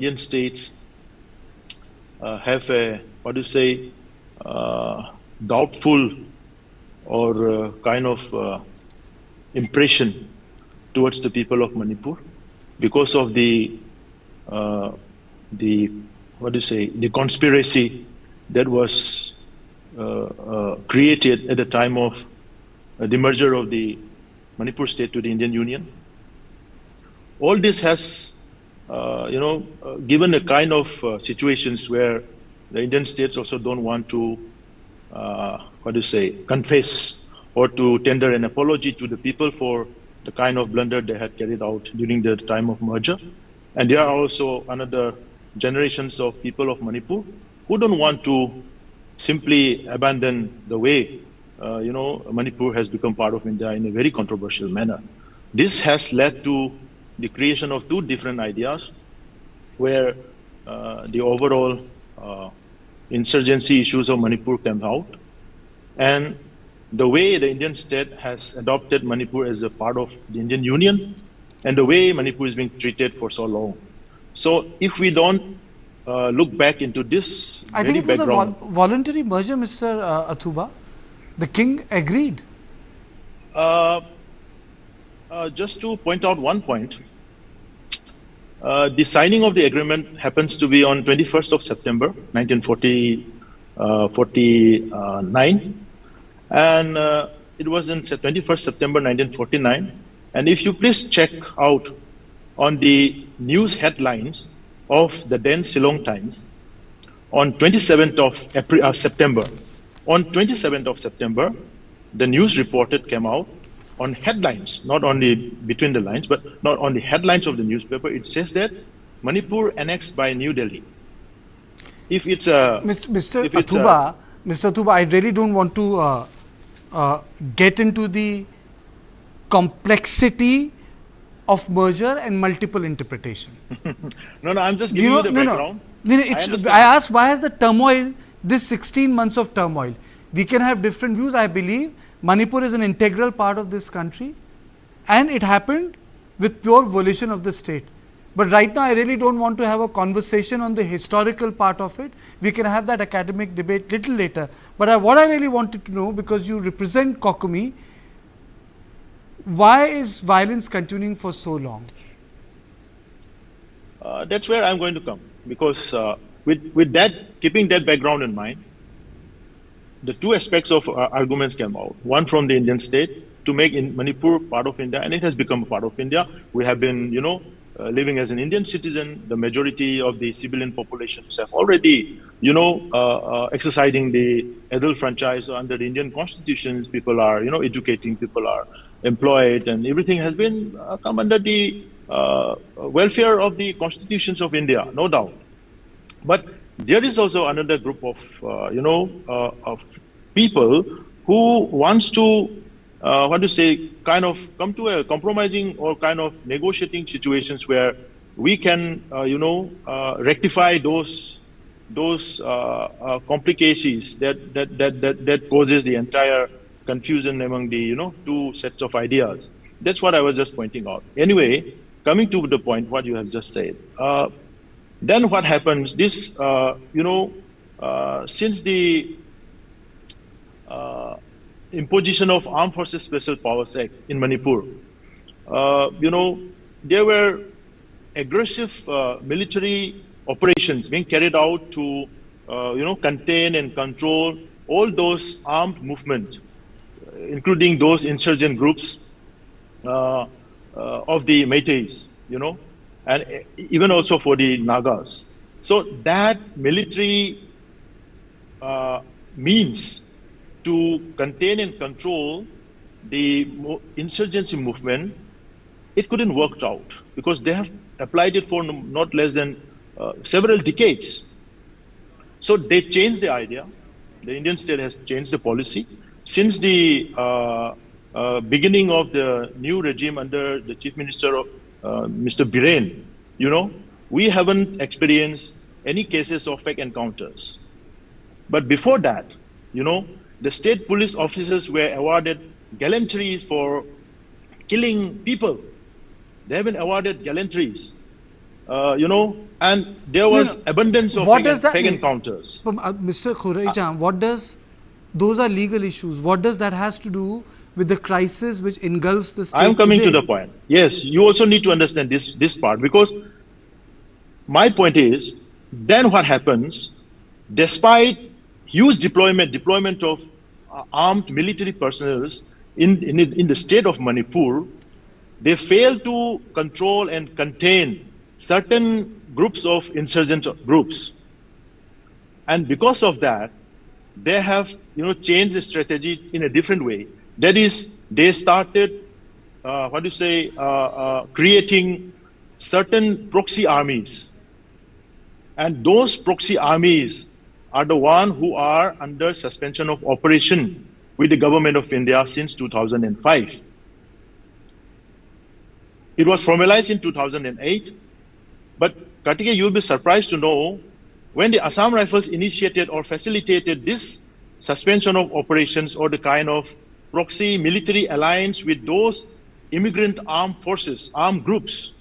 Indian states have a, doubtful or kind of impression towards the people of Manipur because of the the conspiracy that was created at the time of the merger of the Manipur state to the Indian Union. All this has, given a kind of situations where the Indian states also don't want to, confess or to tender an apology to the people for the kind of blunder they had carried out during the time of merger. And there are also another generations of people of Manipur who don't want to simply abandon the way, Manipur has become part of India in a very controversial manner. This has led to the creation of two different ideas where the overall insurgency issues of Manipur came out, and the way the Indian state has adopted Manipur as a part of the Indian Union, and the way Manipur is being treated for so long. So if we don't look back into this I think it was a voluntary merger, Mr. Athouba. The king agreed. Just to point out one point, the signing of the agreement happens to be on 21st of September, 1949. And it was in 21st September 1949. And if you please check out on the news headlines of the then Ceylon Times, on 27th of September, on 27th of September, the news reported came out on headlines, not only between the lines, but not on the headlines of the newspaper. It says that Manipur annexed by New Delhi. If it's a Mr. Athouba, I really don't want to get into the complexity of merger and multiple interpretation. No, I'm just giving you the background. I asked, why has the turmoil, this 16 months of turmoil? We can have different views. I believe Manipur is an integral part of this country, and it happened with pure volition of the state. But right now, I really don't want to have a conversation on the historical part of it. We can have that academic debate little later. But what I really wanted to know, because you represent COCOMI, why is violence continuing for so long? That's where I'm going to come, because with that, keeping that background in mind, the two aspects of arguments came out. One from the Indian state to make Manipur part of India, and it has become a part of India. We have been, living as an Indian citizen. The majority of the civilian populations have already, exercising the adult franchise under the Indian constitutions. People are, educating, people are employed, and everything has been come under the welfare of the constitutions of India, no doubt. But there is also another group of, of people who wants to, kind of come to a compromising or kind of negotiating situations where we can, rectify those complications that causes the entire confusion among the, two sets of ideas. That's what I was just pointing out. Anyway, coming to the point, what you have just said. Then what happens, this, since the imposition of Armed Forces Special Powers Act in Manipur, there were aggressive military operations being carried out to, contain and control all those armed movements, including those insurgent groups of the Meiteis, and even also for the Nagas. So that military means to contain and control the insurgency movement, it couldn't work out because they have applied it for not less than several decades. So they changed the idea. The Indian state has changed the policy. Since the beginning of the new regime under the Chief Minister of Mr. Biren, we haven't experienced any cases of fake encounters. But before that, the state police officers were awarded gallantries for killing people. They have been awarded gallantries and there was abundance of what does that fake mean? encounters. Mr. Khuraijam, those are legal issues. What does that has to do with the crisis which engulfs the state I am coming today? to the point. Yes, you also need to understand this part, because my point is, then what happens, despite huge deployment of armed military personnel in the state of Manipur, they fail to control and contain certain groups of insurgent groups. And because of that, they have changed the strategy in a different way. That is, they started creating certain proxy armies. And those proxy armies are the ones who are under suspension of operation with the government of India since 2005. It was formalized in 2008, but Kartikeya, you'll be surprised to know, when the Assam Rifles initiated or facilitated this suspension of operations or the kind of proxy military alliance with those immigrant armed forces, armed groups,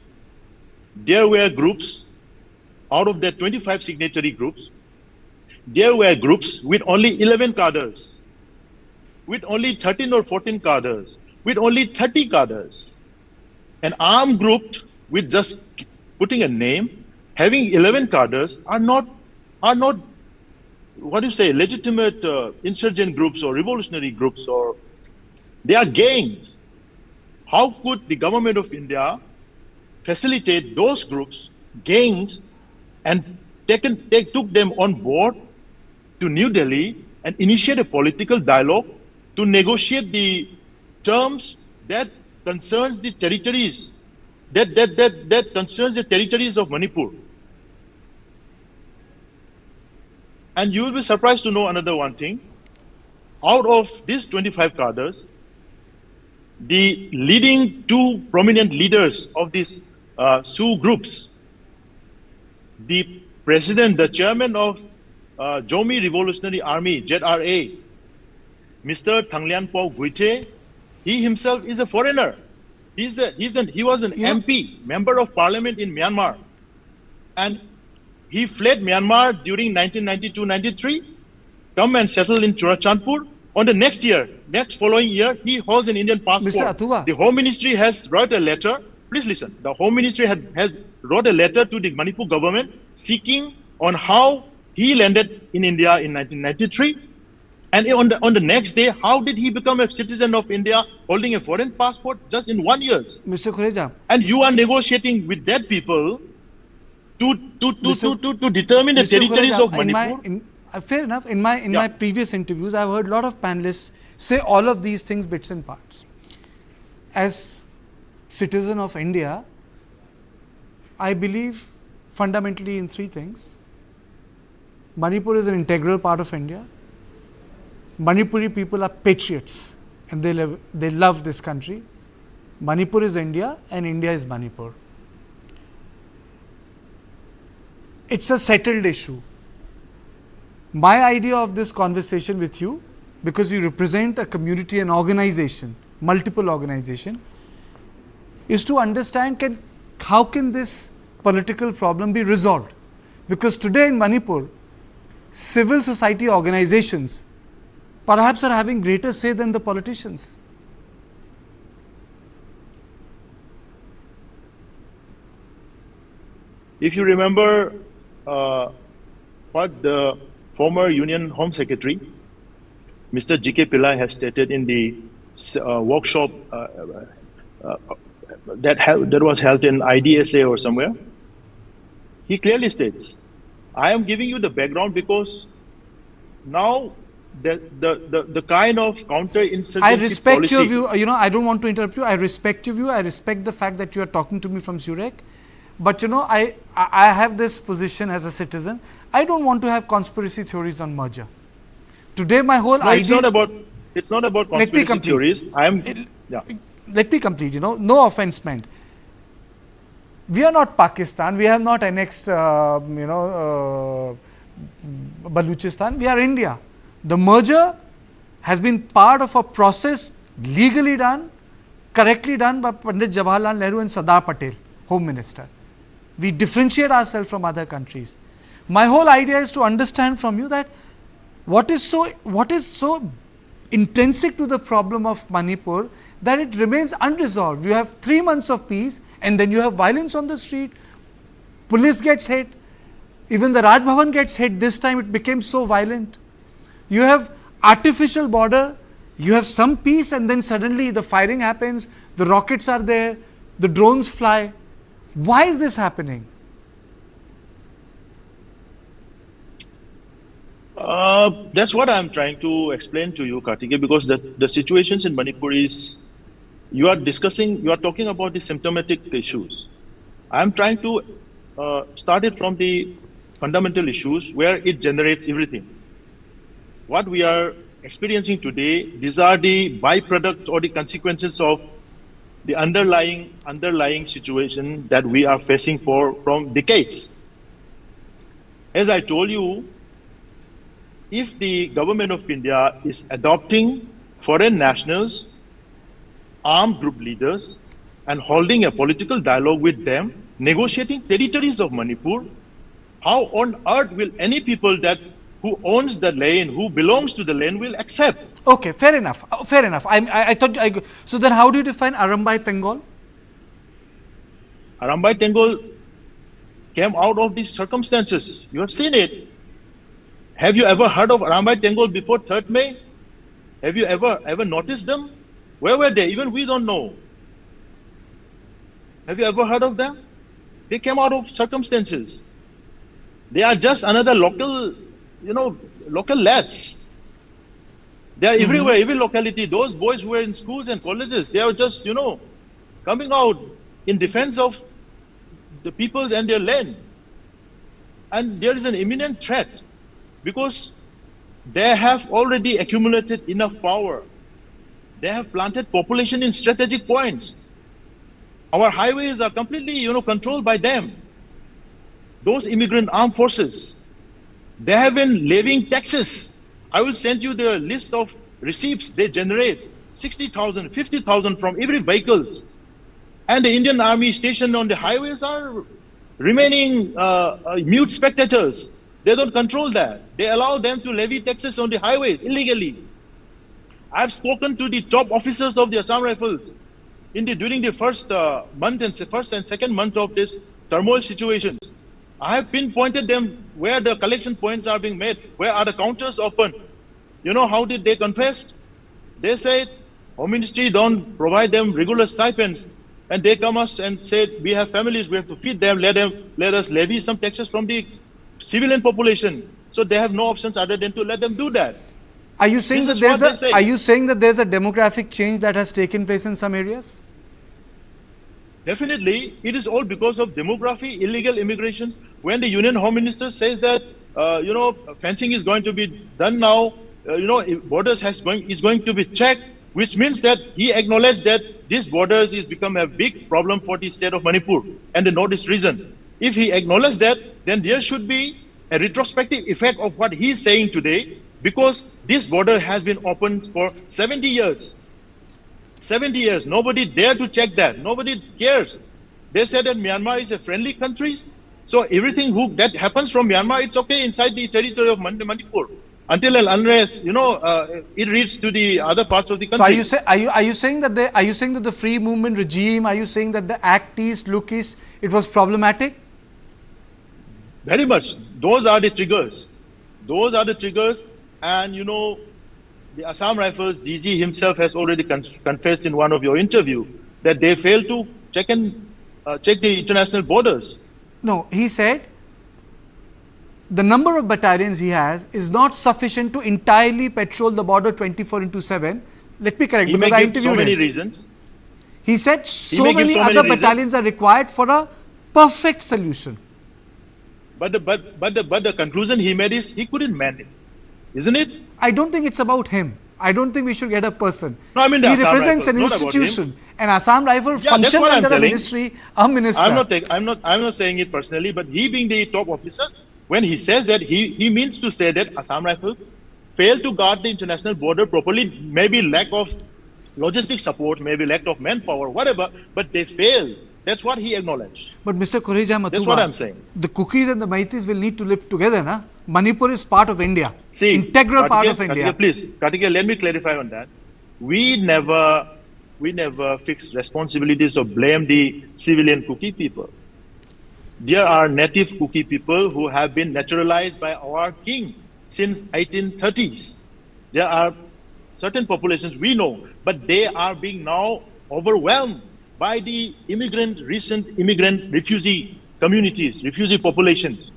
there were groups, out of the 25 signatory groups, there were groups with only 11 cadres, with only 13 or 14 cadres, with only 30 cadres. An armed group with just putting a name, having 11 cadres are not legitimate insurgent groups or revolutionary groups, or they are gangs. How could the government of India facilitate those groups, gangs, and took them on board to New Delhi and initiate a political dialogue to negotiate the terms that concerns the territories, that concerns the territories of Manipur. And you will be surprised to know another one thing. Out of these 25 cadres, the leading two prominent leaders of these Sioux groups, the president, the chairman of Zomi Revolutionary Army, ZRA, Mr. Thanglian Pao Guite, he himself is a foreigner. He was an MP, member of parliament in Myanmar. And he fled Myanmar during 1992-93, come and settle in Churachandpur. On the next following year, he holds an Indian passport. Mr. Athouba. The Home Ministry has wrote a letter. Please listen. The Home Ministry has wrote a letter to the Manipur government seeking on how he landed in India in 1993. And on the next day, how did he become a citizen of India holding a foreign passport just in 1 year? Mr. Khuraijam. And you are negotiating with that people to determine the territories of Manipur. Fair enough. In my previous interviews, I've heard a lot of panelists say all of these things bits and parts. As citizen of India, I believe fundamentally in three things. Manipur is an integral part of India. Manipuri people are patriots and they love this country. Manipur is India and India is Manipur. It's a settled issue. My idea of this conversation with you, because you represent a community and organization, multiple organization, is to understand how can this political problem be resolved. Because today in Manipur, civil society organizations perhaps are having greater say than the politicians. If you remember what the former Union Home Secretary, Mr. G.K. Pillai, has stated in the workshop that was held in IDSA or somewhere, he clearly states, I am giving you the background because now the kind of counter-insurgency I respect policy, your view. I don't want to interrupt you. I respect your view. I respect the fact that you are talking to me from Zurich. But I have this position as a citizen. I don't want to have conspiracy theories on merger. Today, my whole idea. It's not about conspiracy theories. Let me complete. No offense meant. We are not Pakistan. We have not annexed, Baluchistan. We are India. The merger has been part of a process legally done, correctly done by Pandit Jawaharlal Nehru and Sardar Patel, Home Minister. We differentiate ourselves from other countries. My whole idea is to understand from you that what is so intrinsic to the problem of Manipur that it remains unresolved. You have 3 months of peace and then you have violence on the street, police gets hit, even the Raj Bhavan gets hit. This time it became so violent. You have artificial border, you have some peace and then suddenly the firing happens, the rockets are there, the drones fly. Why is this happening? That's what I'm trying to explain to you, Kartikeya, because the situations in Manipur is, you are talking about the symptomatic issues. I'm trying to start it from the fundamental issues where it generates everything. What we are experiencing today, these are the byproducts or the consequences of the underlying situation that we are facing from decades. As I told you, if the government of India is adopting foreign nationals, armed group leaders, and holding a political dialogue with them, negotiating territories of Manipur, how on earth will any people who owns the land, who belongs to the land, will accept? Okay, fair enough. Fair enough. I thought. So then, how do you define Arambai Tengol? Arambai Tengol came out of these circumstances. You have seen it. Have you ever heard of Arambai Tengol before 3rd May? Have you ever noticed them? Where were they? Even we don't know. Have you ever heard of them? They came out of circumstances. They are just another local lads. They are everywhere, every locality. Those boys who were in schools and colleges, they are just, coming out in defense of the people and their land. And there is an imminent threat because they have already accumulated enough power. They have planted population in strategic points. Our highways are completely, controlled by them. Those immigrant armed forces, they have been levying taxes. I will send you the list of receipts they generate, 60,000, 50,000 from every vehicles. And the Indian Army stationed on the highways are remaining mute spectators. They don't control that. They allow them to levy taxes on the highways illegally. I've spoken to the top officers of the Assam Rifles during the first and second month of this turmoil situation. I have pinpointed them where the collection points are being made, where are the counters open. You know how did they confess? They said, Home Ministry don't provide them regular stipends. And they come us and said, we have families, we have to feed them, let us levy some taxes from the civilian population. So they have no options other than to let them do that. Are you saying that there's a demographic change that has taken place in some areas? Definitely, it is all because of demography, illegal immigration. When the Union Home Minister says that, fencing is going to be done now, borders is going to be checked, which means that he acknowledged that these borders is become a big problem for the state of Manipur and the Northeast region. If he acknowledged that, then there should be a retrospective effect of what he is saying today, because this border has been open for 70 years. 70 years. Nobody dare to check that. Nobody cares. They said that Myanmar is a friendly country. So everything that happens from Myanmar, it's okay inside the territory of Manipur. Until unless, it reaches to the other parts of the country. So are you saying that the free movement regime, are you saying that the Act East, Look East, it was problematic? Very much. Those are the triggers. Those are the triggers. And, the Assam Rifles, DG himself has already confessed in one of your interview that they failed to check the international borders. No, he said the number of battalions he has is not sufficient to entirely patrol the border 24/7. Let me correct, because I interviewed him. So many reasons. He said so many other battalions are required for a perfect solution. But the conclusion he made is he couldn't manage, isn't it? I don't think it's about him. I don't think we should get a person. No, I mean he represents an institution. An Assam Rifle functions under a ministry, a minister. I'm not saying it personally, but he being the top officer, when he says that, he means to say that Assam Rifle failed to guard the international border properly, maybe lack of logistic support, maybe lack of manpower, whatever, but they failed. That's what he acknowledged. But Mr. Khuraijam Athouba, That's what I'm saying. the Kukis and the Maitis will need to live together, na? Manipur is part of India, See, integral part of India. Kartikeya, please, Kartikeya, let me clarify on that. We never fix responsibilities or blame the civilian Kuki people. There are native Kuki people who have been naturalized by our king since 1830s. There are certain populations we know, but they are being now overwhelmed by the recent immigrant refugee communities, refugee populations.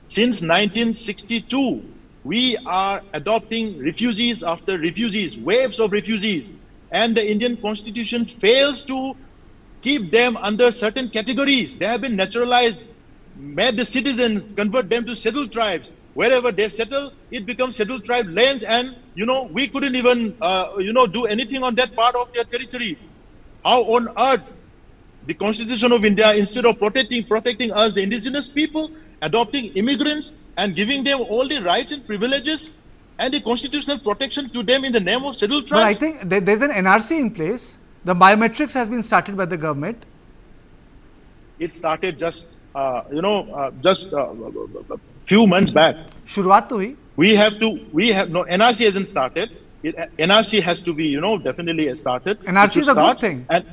Since 1962, we are adopting refugees after refugees, waves of refugees, and the Indian constitution fails to keep them under certain categories. They have been naturalized, made the citizens, convert them to scheduled tribes. Wherever they settle, it becomes scheduled tribe lands, and we couldn't even do anything on that part of their territories. How on earth the Constitution of India, instead of protecting us, the indigenous people, adopting immigrants and giving them all the rights and privileges and the constitutional protection to them in the name of scheduled tribes? But I think there's an NRC in place. The biometrics has been started by the government. It started just few months back. शुरुआत तो हुई. NRC hasn't started. NRC has to be, definitely started. NRC is a good thing. And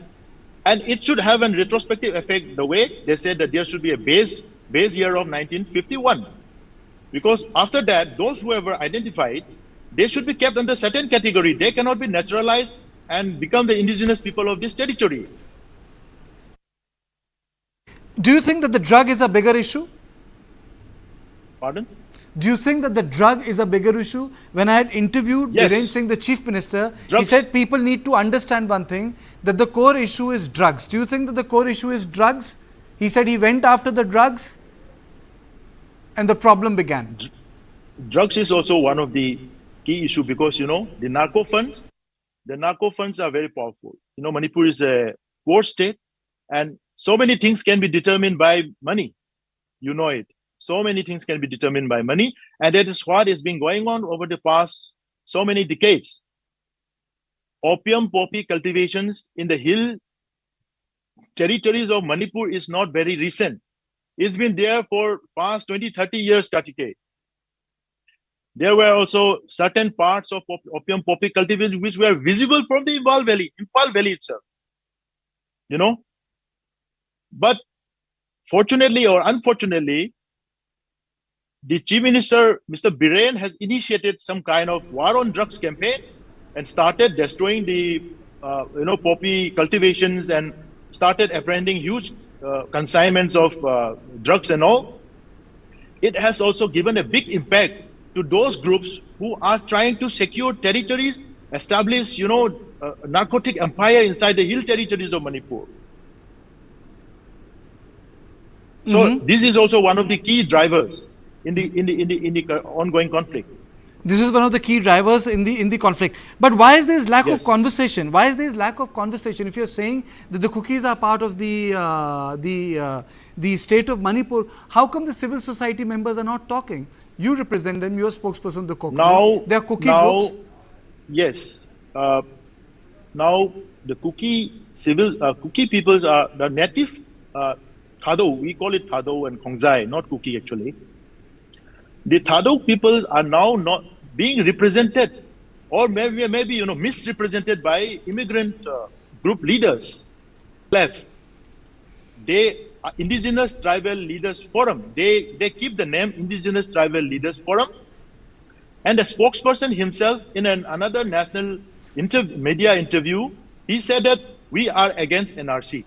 it should have a retrospective effect the way they said that there should be a base year of 1951. Because after that, those who were identified, they should be kept under certain category. They cannot be naturalized and become the indigenous people of this territory. Do you think that the drug is a bigger issue? Pardon? Do you think that the drug is a bigger issue? When I had interviewed Biren Singh, the Chief Minister, he said people need to understand one thing, that the core issue is drugs. Do you think that the core issue is drugs? He said he went after the drugs and the problem began. Drugs is also one of the key issues because, the narco funds are very powerful. Manipur is a poor state and so many things can be determined by money. You know it. So many things can be determined by money, and that is what has been going on over the past so many decades. Opium poppy cultivations in the hill territories of Manipur is not very recent. It's been there for past 20-30 years, Kartikeya. There were also certain parts of opium poppy cultivation which were visible from the Imphal Valley itself. But fortunately or unfortunately, the Chief Minister, Mr. Biren, has initiated some kind of war on drugs campaign and started destroying the, poppy cultivations and started apprehending huge consignments of drugs and all. It has also given a big impact to those groups who are trying to secure territories, establish, a narcotic empire inside the hill territories of Manipur. So this is also one of the key drivers in the ongoing conflict. This is one of the key drivers in the conflict. But why is there lack of conversation? Why is there lack of conversation? If you're saying that the Kukis are part of the state of Manipur, how come the civil society members are not talking? You represent them. You're a spokesperson of the COCOMI. There are Kuki groups. Yes. Now the Kuki peoples are the native Thado. We call it Thado and Khongzai, not Kuki actually. The Thado peoples are now not being represented, or maybe misrepresented by immigrant group leaders. Left. They are Indigenous Tribal Leaders Forum. They keep the name Indigenous Tribal Leaders Forum, and the spokesperson himself in another national media interview, he said that we are against NRC.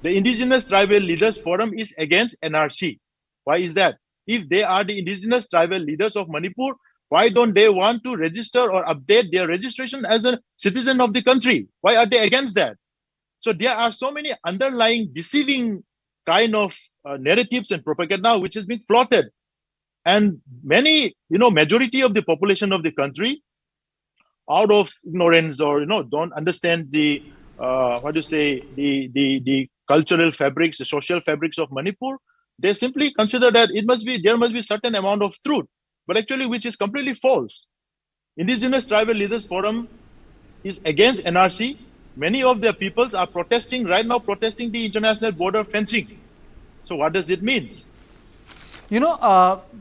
The Indigenous Tribal Leaders Forum is against NRC. Why is that? If they are the indigenous tribal leaders of Manipur, why don't they want to register or update their registration as a citizen of the country? Why are they against that? So there are so many underlying deceiving kind of narratives and propaganda which has been floated. And many, majority of the population of the country, out of ignorance or, don't understand the, the cultural fabrics, the social fabrics of Manipur, they simply consider that there must be certain amount of truth, but actually which is completely false. Indigenous Tribal Leaders Forum is against NRC. Many of their peoples are protesting right now, protesting the international border fencing. So what does it mean?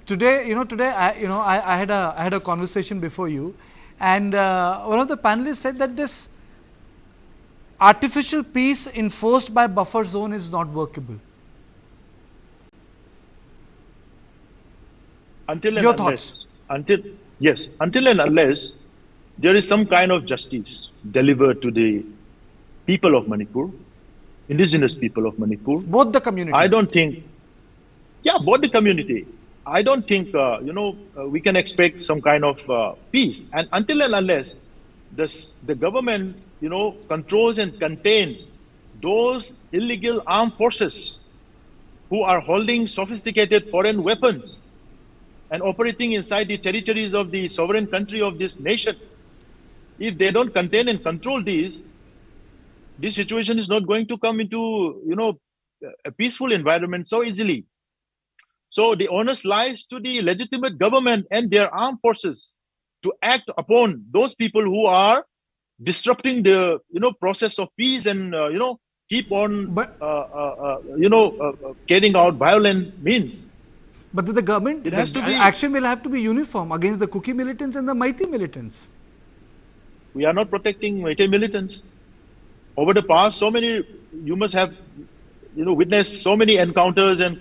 Today, I had a conversation before you, and one of the panelists said that this artificial peace enforced by buffer zone is not workable. Until and Your unless, thoughts? until and unless there is some kind of justice delivered to the people of Manipur, indigenous people of Manipur. Both the communities. I don't think, both the community. I don't think, we can expect some kind of peace. And until and unless the government, controls and contains those illegal armed forces who are holding sophisticated foreign weapons and operating inside the territories of the sovereign country of this nation, if they don't contain and control these, this situation is not going to come into, a peaceful environment so easily. So the onus lies to the legitimate government and their armed forces to act upon those people who are disrupting the, process of peace and, keep on, carrying out violent means. But the government, action will have to be uniform against the Kuki militants and the Meitei militants. We are not protecting Meitei militants. Over the past, you must have, witnessed so many encounters and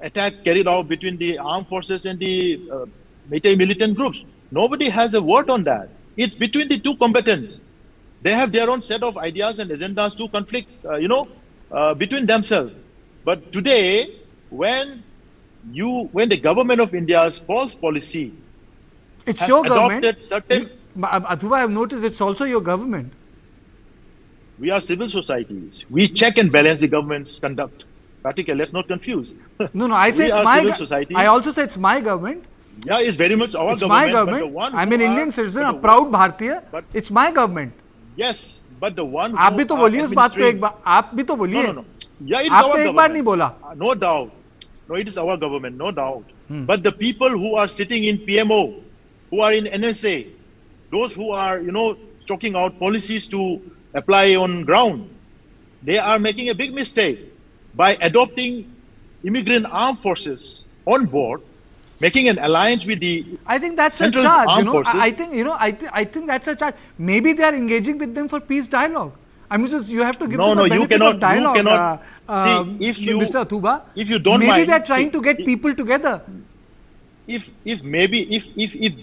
attack carried out between the armed forces and the Meitei militant groups. Nobody has a word on that. It's between the two combatants. They have their own set of ideas and agendas to conflict, between themselves. But today, when the government of India's false policy it's your government. Athouba, I have noticed it's also your government. We are civil societies. We check and balance the government's conduct. Kartikeya, let's not confuse. No, I say it's my government. I also say it's my government. Yeah, it's very much our it's government. It's my government. I'm an Indian citizen, a proud Bharatiya. It's my government. Yes, but the one. आप भी तो बोलिए उस बात को एक बार. आप भी तो बोलिए. No. Yeah, it's our government. आपने एक बार नहीं बोला. No doubt. No, it is our government, no doubt. But the people who are sitting in PMO, who are in NSA, those who are, chalking out policies to apply on ground, they are making a big mistake by adopting immigrant armed forces on board, making an alliance with the. I think that's a charge. I think that's a charge. Maybe they are engaging with them for peace dialogue. I mean, just you have to give them the benefit of dialogue. You cannot. Mr. Athouba, if you don't maybe mind, they are trying to get people together. If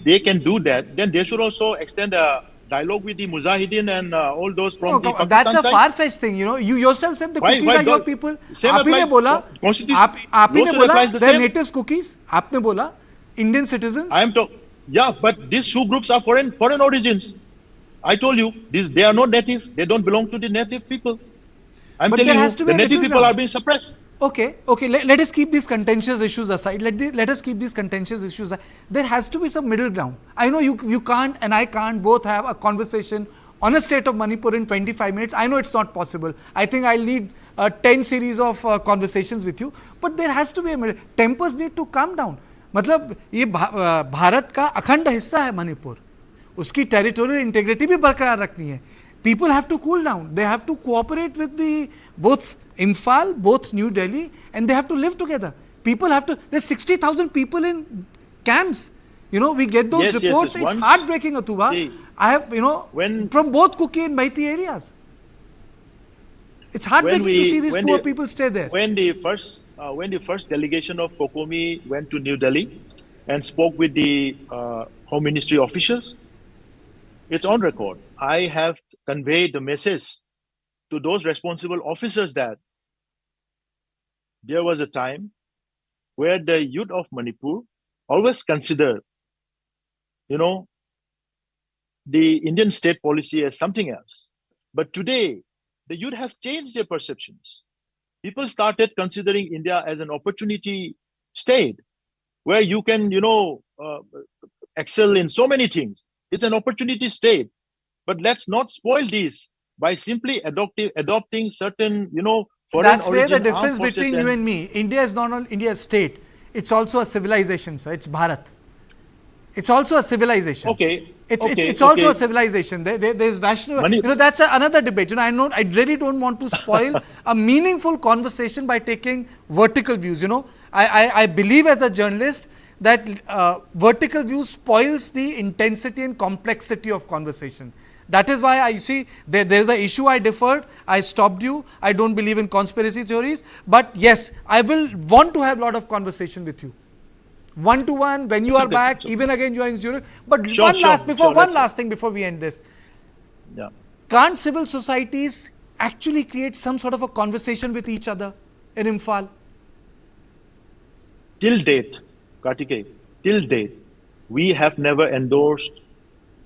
they can do that, then they should also extend a dialogue with the Mujahideen and all those from the Pakistan that's a side. far-fetched thing. You yourself said the cookies are your people. आपने बोला, they're native cookies. आपने बोला, Indian citizens. But these two groups are foreign origins. I told you, they are not native. They don't belong to the native people. I'm telling you, the native people are being suppressed. Okay. Let us keep these contentious issues aside. Let us keep these contentious issues aside. There has to be some middle ground. I know you can't and I can't both have a conversation on a state of Manipur in 25 minutes. I know it's not possible. I think I'll need 10 series of conversations with you. But there has to be a middle. Tempers need to calm down. मतलब ये भारत का अखंड हिस्सा है मणिपुर. उसकी territorial integrity भी बरकरार रखनी है. People have to cool down. They have to cooperate with both Imphal, both New Delhi, and they have to live together. People have to. There's 60,000 people in camps. We get those reports. It's heartbreaking, Athouba. I have, from both Kuki and Meitei areas. It's heartbreaking to see these poor people stay there. When the first delegation of COCOMI went to New Delhi and spoke with the Home Ministry officials, it's on record. I have conveyed the message to those responsible officers that there was a time where the youth of Manipur always considered, the Indian state policy as something else. But today, the youth have changed their perceptions. People started considering India as an opportunity state where you can, excel in so many things. It's an opportunity state. But let's not spoil this by simply adopting certain, foreign That's where the difference between you and me. India is not only India's state. It's also a civilization, sir. It's Bharat. It's also a civilization. Okay. It's also a civilization. There's Vaishnava. That's another debate. I really don't want to spoil a meaningful conversation by taking vertical views. I believe as a journalist that vertical view spoils the intensity and complexity of conversation. That is why I see there's an issue I deferred. I stopped you. I don't believe in conspiracy theories. But yes, I will want to have a lot of conversation with you. One-to-one, when you are back, even again you are in Zurich. But one last thing before we end this. Yeah. Can't civil societies actually create some sort of a conversation with each other in Imphal? Till date, Kartikeya, till date, we have never endorsed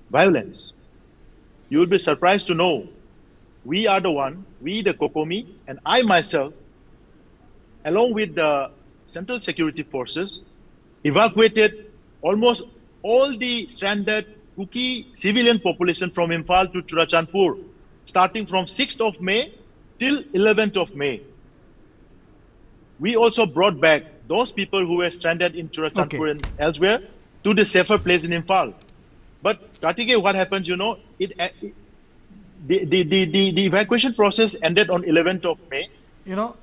violence. You will be surprised to know we are the one, we the COCOMI, and I myself, along with the Central Security Forces, evacuated almost all the stranded Kuki civilian population from Imphal to Churachandpur, starting from 6th of May till 11th of May. We also brought back those people who were stranded in Churachandpur and elsewhere to the safer place in Imphal. But Kartikeya, what happens, the evacuation process ended on 11th of May.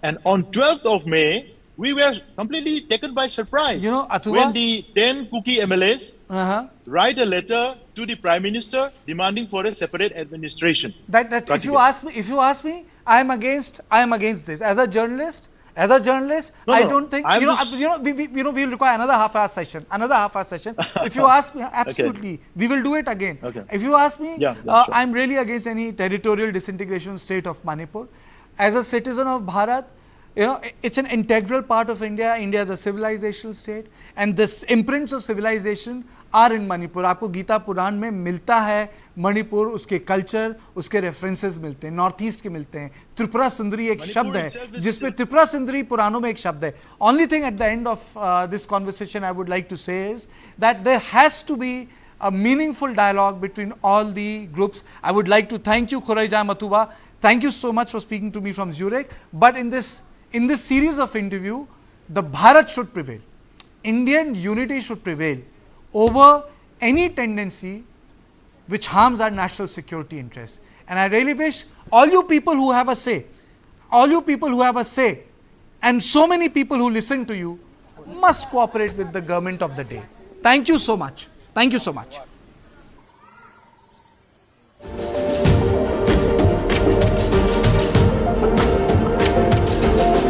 And on 12th of May, we were completely taken by surprise. Athouba, when the 10 Kuki MLAs write a letter to the Prime Minister demanding for a separate administration. If you ask me, I am against this. As a journalist, I don't think we will require another half-hour session. If you ask me, absolutely, we will do it again. If you ask me, sure. I am really against any territorial disintegration state of Manipur. As a citizen of Bharat, it's an integral part of India. India is a civilizational state, and this imprints of civilization are in Manipur. आपको गीता पुराण में मिलता है मणिपुर, उसके culture, उसके references मिलते हैं, north east के मिलते हैं. त्रिपुरा सुंदरी एक शब्द है जिसमें त्रिपुरा सुंदरी पुराणों में एक शब्द है. Only thing at the end of this conversation I would like to say is that there has to be a meaningful dialogue between all the groups. I would like to thank you, Khuraijam Athouba. Thank you so much for speaking to me from Zurich. But in this series of interview, the Bharat should prevail. Indian unity should prevail over any tendency which harms our national security interests. And I really wish all you people who have a say, and so many people who listen to you must cooperate with the government of the day. Thank you so much. Thank you so much.